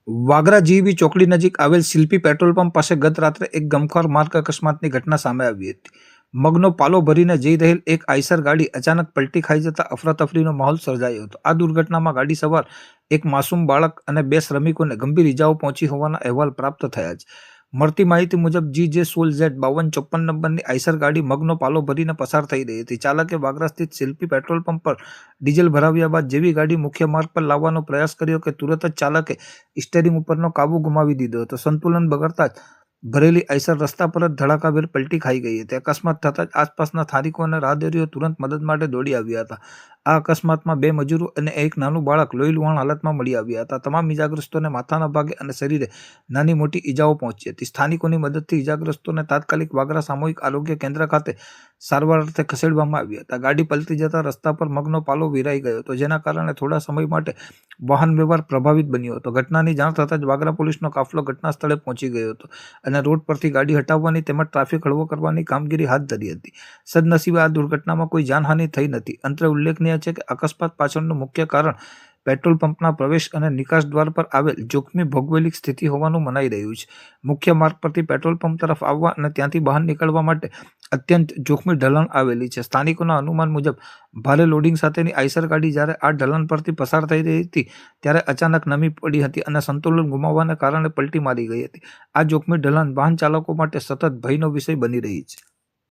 Vagra GB ચોકડી નજીક આવેલ શિલ્પી પેટ્રોલ પંપ પાસે ગત રાત્રે એક ગમખ્વાર માર્ગ અકસ્માતની ઘટના સામે આવી હતી. મગનો પાલો ભરીને જઈ રહેલ એક આઈસર ગાડી અચાનક પલટી ખાઈ જતા અફરાતફરીનો માહોલ સર્જાયો હતો. આ દુર્ઘટનામાં ગાડી સવાર એક માસૂમ બાળક અને 2 શ્રમિકોને ગંભીર ઇજાઓ પહોંચી હોવાના અહેવાલ પ્રાપ્ત થયા છે. મળતી માહિતી મુજબ GJ16Z5254 નંબરની આઈસર ગાડી મગનો પાલો ભરીને પસાર થઈ રહી હતી. ચાલકે વાગરા સ્થિત શિલ્પી પેટ્રોલ પંપ પર ડીઝલ ભરાવ્યા બાદ જેવી ગાડી મુખ્ય માર્ગ પર લાવવાનો પ્રયાસ કર્યો કે તુરત જ ચાલકે સ્ટીયરિંગ ઉપરનો કાબુ ગુમાવી દીધો હતો. સંતુલન બગડતા જ ભરેલી આઈસર રસ્તા પર જ ધડાકાભેર પલટી ખાઈ ગઈ હતી. અકસ્માત થતાં જ આસપાસના સ્થાનિકો અને રાહદારીઓ તુરંત મદદ માટે દોડી આવ્યા હતા. આ અકસ્માતમાં 2 મજૂરો અને એક નાનું બાળક લોહીલુહાણ હાલતમાં મળી આવ્યા હતા. તમામ ઇજાગ્રસ્તોને માથાના ભાગે અને શરીરે નાની મોટી ઇજાઓ પહોંચી હતી. સ્થાનિકોની મદદથી ઇજાગ્રસ્તોને તાત્કાલિક વાગરા સામૂહિક આરોગ્ય કેન્દ્ર ખાતે સારવાર અર્થે ખસેડવામાં આવ્યા હતા. ગાડી પલટી જતા રસ્તા પર મગનો પાલો વિરાઈ ગયો હતો, જેના કારણે થોડા સમય માટે વાહન વ્યવહાર પ્રભાવિત બન્યો હતો. ઘટનાની જાણ થતાં જ વાગરા પોલીસનો કાફલો ઘટના સ્થળે પહોંચી ગયો હતો અને રોડ પરથી ગાડી હટાવવાની તેમજ ટ્રાફિક હળવો કરવાની કામગીરી હાથ ધરી હતી. સદનસીબે આ દુર્ઘટનામાં કોઈ જાનહાનિ થઈ નથી. અંતે ઉલ્લેખનીય છે કે અકસ્માત પાછળનું મુખ્ય કારણ પેટ્રોલ પંપના પ્રવેશ અને નિકાસ દ્વાર પર આવેલ જોખમી ભૌગોલિક સ્થિતિ હોવાનું મનાઈ રહ્યું છે. મુખ્ય માર્ગ પરથી પેટ્રોલ પંપ તરફ આવવા અને ત્યાંથી બહાર નીકળવા માટે અત્યંત જોખમી ઢલાણ આવેલી છે. સ્થાનિકોના અનુમાન મુજબ ભારે લોડિંગ સાથેની આઈસર ગાડી જ્યારે આ ઢલાણ પરથી પસાર થઈ રહી હતી ત્યારે અચાનક નમી પડી હતી અને સંતુલન ગુમાવવાને કારણે પલટી મારી ગઈ હતી. આ જોખમી ઢલાણ વાહન ચાલકો માટે સતત ભયનો વિષય બની રહી છે.